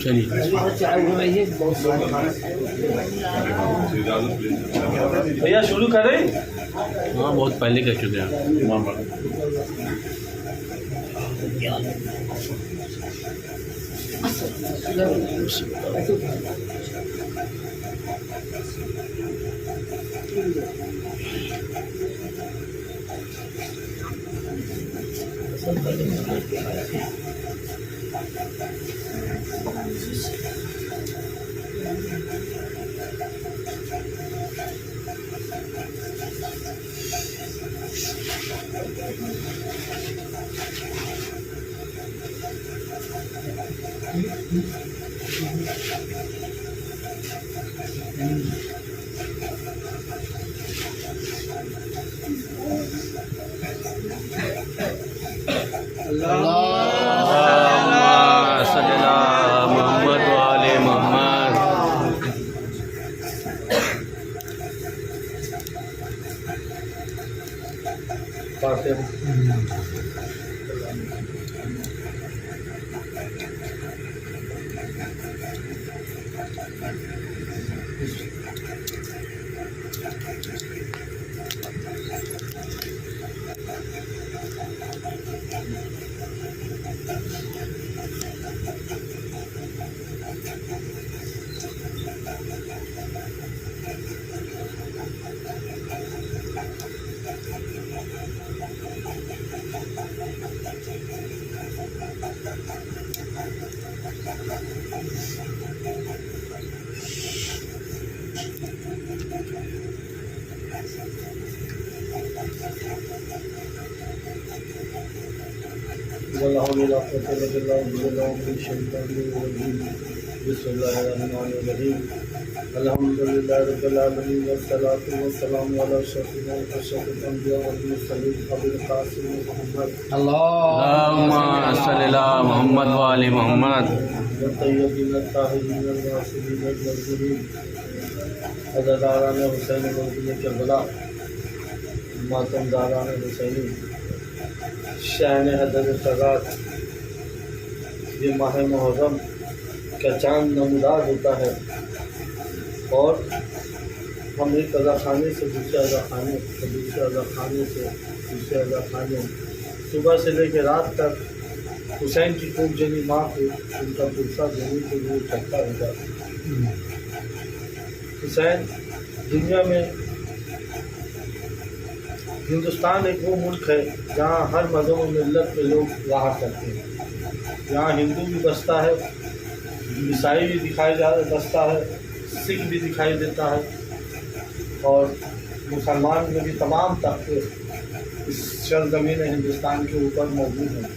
چلیے بھیا شروع کریں؟ ہاں بہت پہلے کر چکے ہیں. بسم اللہ الرحمن الرحیم الحمد للہ رب العالمین والصلاة والسلام علی اشرف الانبیاء والمرسلین ابی القاسم محمد اللہم صلی اللہ محمد وآل محمد والطیبین الطاہرین الواصلین المطہرین عزاداران حسین مدینہ کربلا ماتمداران حسینی شان حضرت سادات. یہ ماہ محرم کا چاند نمودار ہوتا ہے اور ہم ایک عزا خانے سے دوسرے عزا خانے دوسرے عزا خانے سے دوسرے عزا خانے صبح سے لے کے رات تک حسین کی خوب جنی ماں کو ان کا پرسہ زمین کے لیے چکتا ہوتا ہے. حسین دنیا میں ہندوستان ایک وہ ملک ہے جہاں ہر مذہب و ملت کے لوگ رہا کرتے ہیں. یہاں ہندو بھی بستا ہے، عیسائی بھی بستا ہے، سکھ بھی دکھائی دیتا ہے اور مسلمان میں بھی تمام طبقے اس سرزمین ہندوستان کے اوپر موجود ہیں.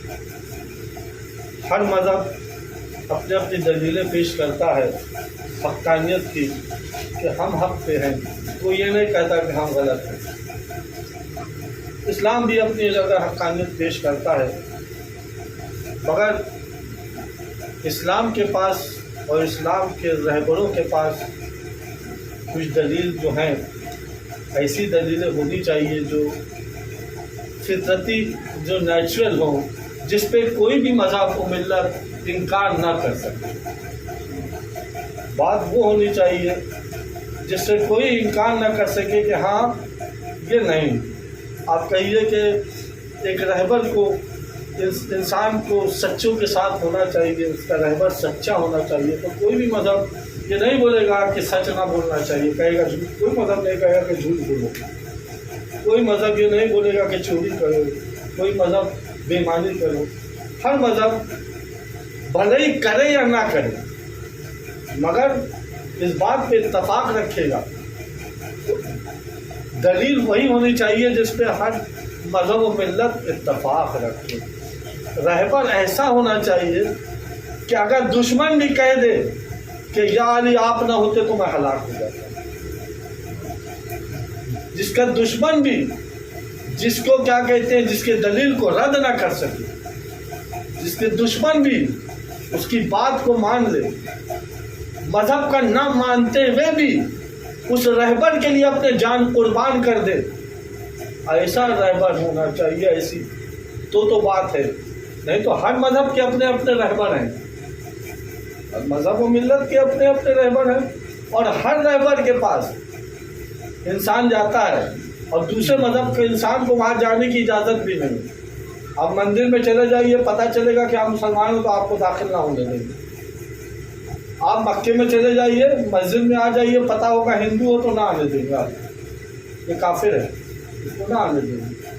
ہر مذہب اپنی اپنی دلیلیں پیش کرتا ہے حقانیت کی کہ ہم حق پہ ہیں، وہ یہ نہیں کہتا کہ ہم غلط ہیں. اسلام بھی اپنی جگہ حقانیت پیش کرتا ہے، مگر اسلام کے پاس اور اسلام کے رہبروں کے پاس کچھ دلیل جو ہیں ایسی دلیلیں ہونی چاہیے جو فطرتی، جو نیچرل ہوں، جس پہ کوئی بھی مذہب و ملت انکار نہ کر سکے. بات وہ ہونی چاہیے جس سے کوئی انکار نہ کر سکے کہ ہاں یہ نہیں. آپ کہیے کہ ایک رہبر کو، انسان کو سچوں کے ساتھ ہونا چاہیے، اس کا رہبر سچا ہونا چاہیے، تو کوئی بھی مذہب یہ نہیں بولے گا کہ سچ نہ بولنا چاہیے، کہے گا جھوٹ. کوئی مذہب نہیں کہے گا کہ جھوٹ بولو. کوئی مذہب یہ نہیں بولے گا کہ چوری کرو. کوئی مذہب بے ایمانی کرو. ہر مذہب بھلے ہی کرے یا نہ کرے مگر اس بات پہ اتفاق رکھے گا. دلیل وہی ہونی چاہیے جس پہ ہر مذہب و ملت اتفاق رکھے. رہبر ایسا ہونا چاہیے کہ اگر دشمن بھی کہہ دے کہ یا علی آپ نہ ہوتے تو میں ہلاک ہو جاتا، جس کا دشمن بھی، جس کو کیا کہتے ہیں، جس کے دلیل کو رد نہ کر سکے، جس کے دشمن بھی اس کی بات کو مان لے، مذہب کا نہ مانتے ہوئے بھی اس رہبر کے لیے اپنے جان قربان کر دے، ایسا رہبر ہونا چاہیے. ایسی تو بات ہے نہیں تو ہر مذہب کے اپنے اپنے رہبر ہیں، ہر مذہب و ملت کے اپنے اپنے رہبر ہیں، اور ہر رہبر کے پاس انسان جاتا ہے اور دوسرے مذہب کے انسان کو وہاں جانے کی اجازت بھی نہیں۔ آپ مندر میں چلے جائیے، پتہ چلے گا کہ آپ مسلمان ہو تو آپ کو داخل نہ ہونے دیں گے۔ آپ مکے میں چلے جائیے، مسجد میں آ جائیے، پتہ ہوگا ہندو ہو تو نہ آنے دیں گے، آپ یہ کافر ہے، اس کو نہ آنے دیں گے۔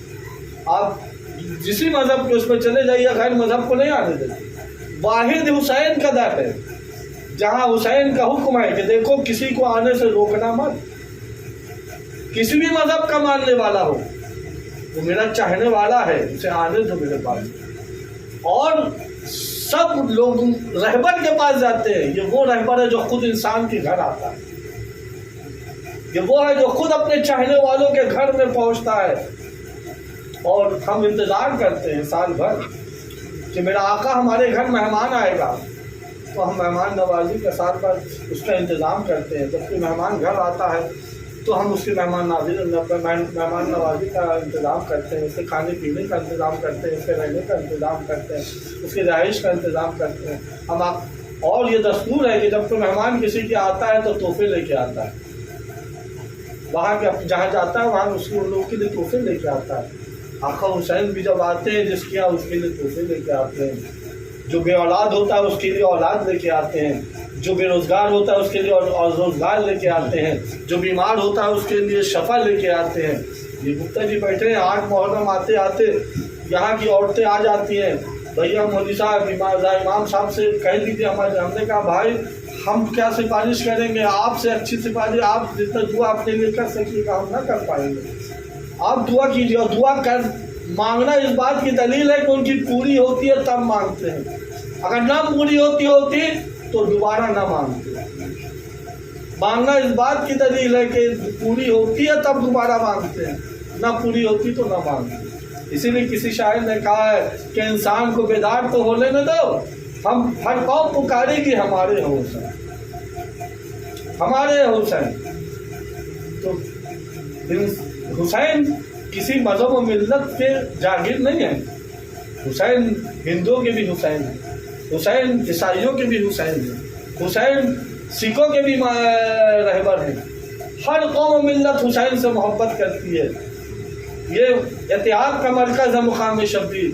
آپ جسی مذہب کے اس میں چلے جائیے، غیر مذہب کو نہیں آنے دیں گے۔ واحد حسین کا در ہے، جہاں حسین کا حکم ہے کہ دیکھو کسی کو آنے سے روکنا مت، کسی بھی مذہب کا ماننے والا ہو، وہ میرا چاہنے والا ہے، اسے آنے دو میرے پاس۔ اور سب لوگ رہبر کے پاس جاتے ہیں، یہ وہ رہبر ہے جو خود انسان کے گھر آتا ہے، یہ وہ ہے جو خود اپنے چاہنے والوں کے گھر میں پہنچتا ہے۔ اور ہم انتظار کرتے ہیں سال بھر کہ میرا آقا ہمارے گھر مہمان آئے گا، تو ہم مہمان نوازی کا سال بھر اس کا انتظام کرتے ہیں۔ جب کوئی مہمان گھر آتا ہے تو ہم اس کی مہمان نوازی کا انتظام کرتے ہیں، اس کے کھانے پینے کا انتظام کرتے ہیں، اس کے رہنے کا انتظام کرتے ہیں، اس کی رہائش کا انتظام کرتے ہیں ہم۔ اور یہ دستور ہے کہ جب کوئی مہمان کسی کے آتا ہے تو تحفے لے کے آتا ہے، وہاں کے جہاں جاتا ہے وہاں اس کے ان لوگوں کے لیے تحفے لے کے آتا ہے۔ آقا حسین بھی جب آتے ہیں جس کے یہاں، اس کے لیے تحفے لے کے آتے ہیں۔ جو بے اولاد ہوتا ہے اس کے لیے اولاد لے کے آتے ہیں، جو بے روزگار ہوتا ہے اس کے لیے اور روزگار لے کے آتے ہیں، جو بیمار ہوتا ہے اس کے لیے شفا لے کے آتے ہیں۔ یہ گپتا جی بیٹھے ہیں، 8 محرم آتے آتے یہاں کی عورتیں آ جاتی ہیں، بھیا مودی صاحب امام صاحب سے کہہ دیجیے، ہم نے کہا بھائی ہم کیا سفارش کریں گے، آپ سے اچھی سفارش، آپ جتنا دعا اپنے لیے کر سکیے گا ہم نہ کر پائیں گے۔ آپ دعا کیجیے، اور دعا کر مانگنا اس بات کی دلیل ہے کہ ان کی پوری ہوتی ہے تب مانگتے ہیں، اگر نہ پوری ہوتی تو دوبارہ نہ مانگتے۔ مانگنا اس بات کی دلیل ہے کہ پوری ہوتی ہے تب دوبارہ مانگتے ہیں، نہ پوری ہوتی تو نہ مانگتے۔ اسی لیے کسی شاعر نے کہا ہے کہ انسان کو بیدار تو ہو لینے دو، ہم ہر قوم پکارے گی ہمارے حسین، ہمارے حسین۔ تو حسین کسی مذہب و ملت کے جاگیر نہیں ہیں، حسین ہندوؤں کے بھی حسین ہیں، حسین عیسائیوں کے بھی حسین ہیں، حسین سکھوں کے بھی رہبر ہیں۔ ہر قوم و ملت حسین سے محبت کرتی ہے۔ یہ اتحاد کا مرکز ہے مقام شبیر،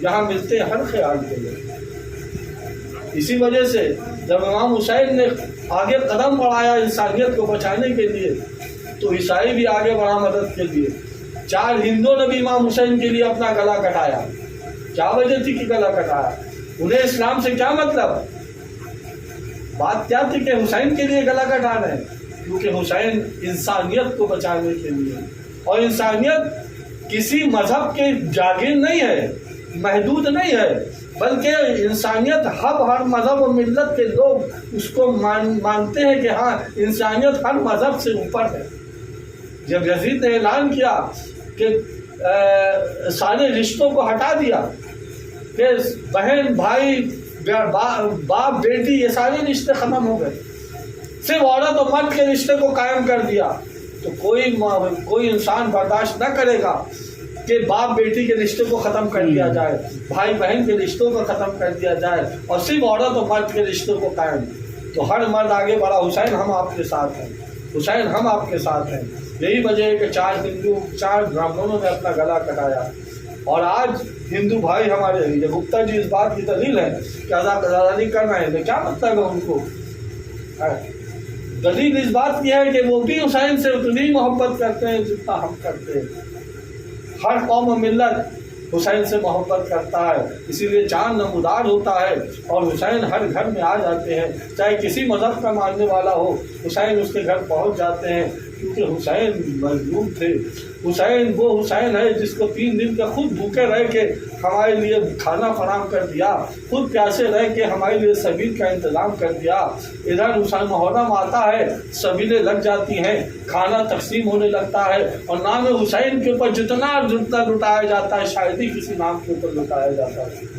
یہاں ملتے ہیں ہر خیال کے لوگ۔ اسی وجہ سے جب امام حسین نے آگے قدم بڑھایا انسانیت کو بچانے کے لیے تو عیسائی بھی آگے بڑھا مدد کے لیے۔ 4 ہندوؤں نے بھی امام حسین کے لیے اپنا گلا کٹایا۔ کیا وجہ تھی کہ گلا کٹایا؟ انہیں اسلام سے کیا مطلب؟ بات کیا تھی کہ حسین کے لیے گلا کٹا رہے ہیں؟ کیونکہ حسین انسانیت کو بچانے کے لیے، اور انسانیت کسی مذہب کے جاگیر نہیں ہے، محدود نہیں ہے، بلکہ انسانیت ہر مذہب و ملت کے لوگ اس کو مانتے ہیں کہ ہاں انسانیت ہر مذہب سے اوپر ہے۔ جب یزید نے اعلان کیا کہ سارے رشتوں کو ہٹا دیا، کہ بہن بھائی باپ بیٹی یہ سارے رشتے ختم ہو گئے، صرف عورت اور مرد کے رشتے کو قائم کر دیا، تو کوئی انسان برداشت نہ کرے گا کہ باپ بیٹی کے رشتے کو ختم کر دیا جائے، بھائی بہن کے رشتوں کو ختم کر دیا جائے، اور صرف عورت اور مرد کے رشتوں کو قائم۔ تو ہر مرد آگے بڑھا، حسین ہم آپ کے ساتھ ہیں، حسین ہم آپ کے ساتھ ہیں۔ یہی وجہ ہے کہ 4 ہندو 4 برہمنوں نے اپنا گلا کٹایا، اور آج ہندو بھائی ہمارے لیے گپتا جی اس بات کی دلیل ہے کہ آزادی کرنا ہے، تو کیا مطلب ہے ان کو؟ دلیل اس بات کی ہے کہ وہ بھی حسین سے اتنی محبت کرتے ہیں جتنا ہم کرتے ہیں۔ ہر قوم و ملت حسین سے محبت کرتا ہے، اسی لیے چاند نمودار ہوتا ہے، اور حسین ہر گھر میں آ جاتے ہیں، چاہے کسی مذہب کا ماننے والا ہو، حسین اس کے گھر پہنچ جاتے ہیں، کیونکہ حسین مظلوم تھے۔ حسین وہ حسین ہے جس کو 3 دن کا خود بھوکے رہ کے ہمارے لیے کھانا فراہم کر دیا، خود پیاسے رہ کے ہمارے لیے سبیل کا انتظام کر دیا۔ ادھر حسین محرم آتا ہے، سبیلیں لگ جاتی ہیں، کھانا تقسیم ہونے لگتا ہے، اور نام حسین کے اوپر جتنا لٹایا جاتا ہے، شاید ہی کسی نام کے اوپر لٹایا جاتا ہے،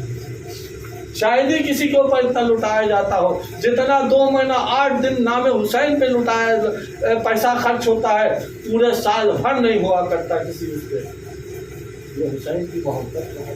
شاید ہی کسی کے اوپر اتنا لٹایا جاتا ہو جتنا 2 مہینہ 8 دن نام حسین پہ لٹایا پیسہ خرچ ہوتا ہے، پورے سال بھر نہیں ہوا کرتا کسی اس پہ۔ یہ حسین کی محبت کا ہے،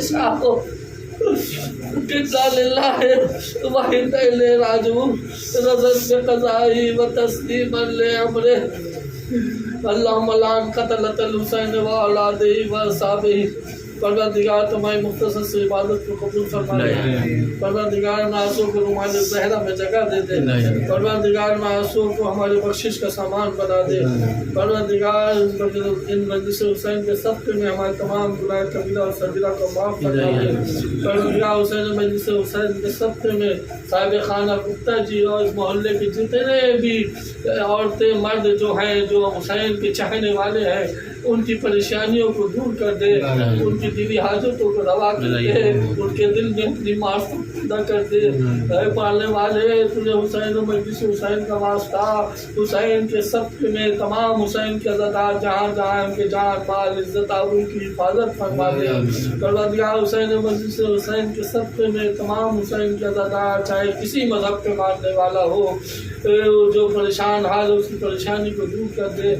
شاہو کتنا للہ وحید لے راجعون رضت میں قضائی و تسلیما لے عمرے اللہم لعن قتلۃ الحسین و اولادہ و اصحابہ پروردگار تمہاری مختصر سے عبادت کو قبول فرما لے پروردگار ناسوں کو رومان زہرہ میں جگہ دے دے پروردگار ناسوں کو ہماری بخشش کا سامان بنا دے پروردگار ان مجلس حسین کے صدقے میں ہمارے تمام گناہ کبیرہ اور صغیرہ کو معاف فرما دے پروردگار حسین مجلس حسین کے صدقے میں صاحب خانہ گپتا جی اور اس محلے کے جتنے بھی عورتیں مرد جو ہیں جو حسین کے چاہنے والے ہیں ان کی پریشانیوں کو دور کر دے ان کی دلی حاجتوں کو روا کر دے ان کے دل میں اپنی معرفت پیدا کر دے اے پالنے والے تجھے حسین و مجلس حسین کا واسطہ حسین کے صدقے میں تمام حسین کے عزادار جہاں جہاں ان کے جان مال عزت اور ان کی حفاظت فرما دے پروردگار حسین و مجلس حسین کے صدقے میں تمام حسین کے عزادار چاہے کسی مذہب کے ماننے والا ہو جو پریشان حال اس کی پریشانی کو دور کر دے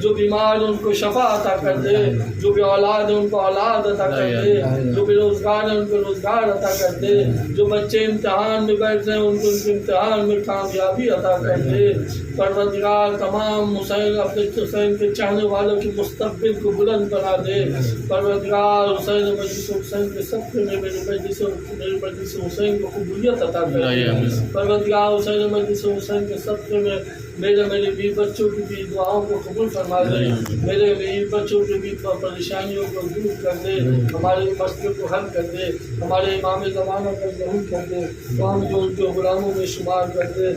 جو بیمار ان کو شفا عطا کر دے جو بے اولاد ہے ان کو اولاد عطا کر دے جو بے روزگار ہے ان کو روزگار عطا کر دے جو بچے امتحان میں بیٹھ رہے ہیں ان کو ان کے امتحان میں کامیابی عطا کر دے پروردگار تمام حسین اپنے حسین کے چاہنے والوں کے مستقبل کو بلند بنا دے پروردگار حسین مجلس حسین کے صدقے میں میرے مجلس حسین کو قبولیت عطا کر دے پروردگار حسین مجلس حسین کے صدقے میں میرے بیوی بچوں کی بھی دعاؤں کو قبول فرما دے میرے بیوی بچوں کی بھی پریشانیوں کو دور کر دے ہمارے مسئلے کو حل کر دے ہمارے امام زمانہ کو ظہور کر دے تو ہم جو ان کے غلاموں میں شمار کر دے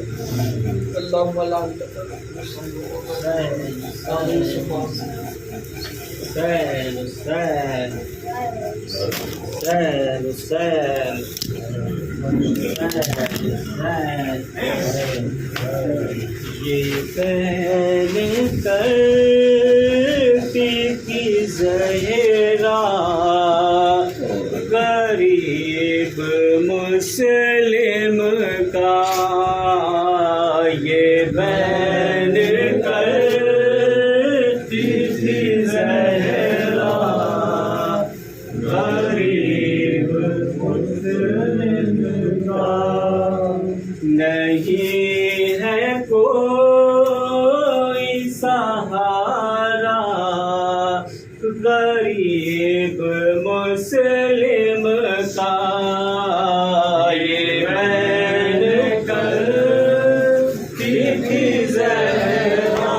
اللہم لعن یہ پہلے کرتی کی زہرا غریب مسلم کا یہ بین کرتی تھی زہرا غریب مسلم کا نہیں ہے کوئی سہارا غریب مسلم کا یہ بین کرتی تھی زہرا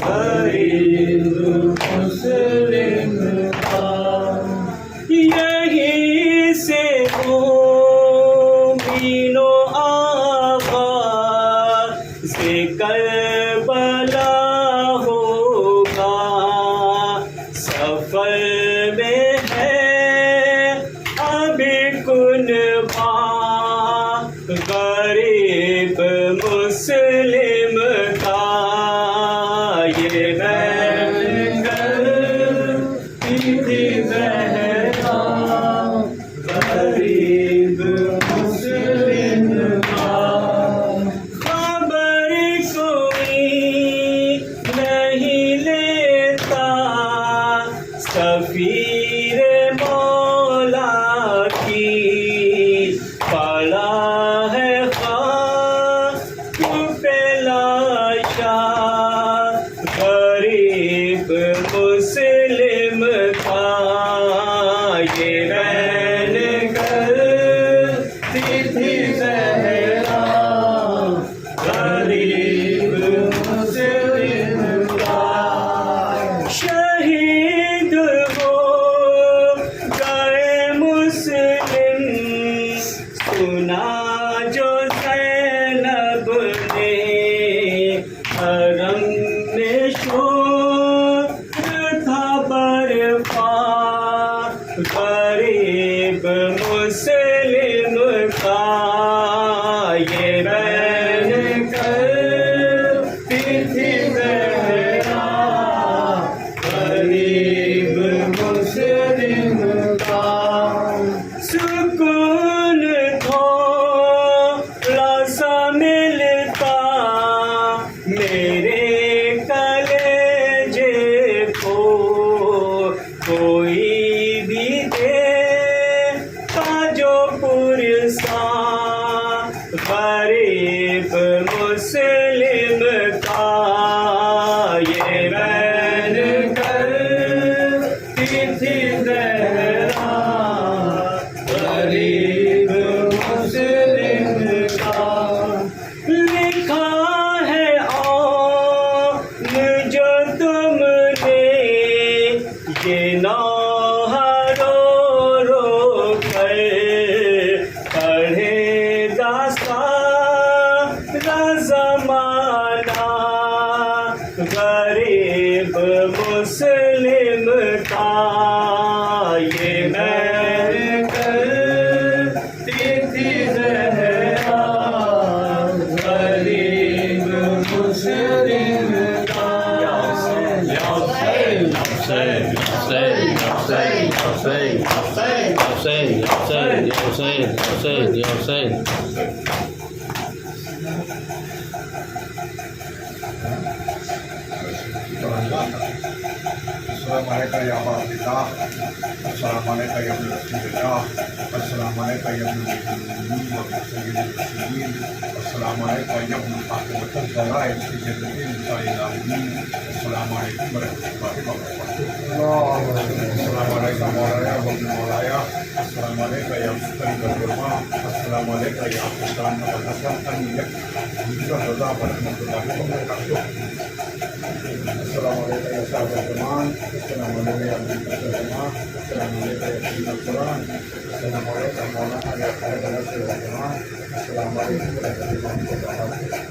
غریب مسلم کا یہی سے کربلا ہوگا سفر میں ہے ابھی کنبہ غریب مسلم کا یہ بین کرتی تھی زہرا غریب مسلم کا سفیر مولا کی پڑا ہے خاک پہ لاشا غریب مسلم کا یہ بین کرتی تھی زہرا غریب مسلم کا شہید سنا جو زینب نے حرم میں شکر تھا برپا غریب مسلم کا یہ بین کرتی تھی زہرا غریب یہ نوحہ رو رو کر پڑھے گا سارا زمانہ غریب مسلم کا یہ میں کرتی تھی زہرا غریب مسلم کا السلام علیکم یا ابا عبداللہ، السلام علیکم یا ابن رسول اللہ، السلام علیکم یا ابن المؤمنین و ابن سید المرسلین، السلام علیکم یا ابن فاطمۃ الزہراء سید نساء العالمین، السلام علیکم ورحمۃ اللہ وبرکاتہ۔ السلام علیکم مولایا و ابن مولایا، السلام علیکم یا مفتری الرحمٰ، السلام علیکم یا سلطان ابو الحسن امیہ رضا ورحمۃ اللہ وبرکاتہ۔ السلام علیکم یا صاحب الزمان، السلام علیکم یا ابن الزمان، السلام علیکم یا سید القرآن، السلام علیکم مولانا یا صاحب الزمان، السلام علیکم ورحمۃ اللہ وبرکاتہ۔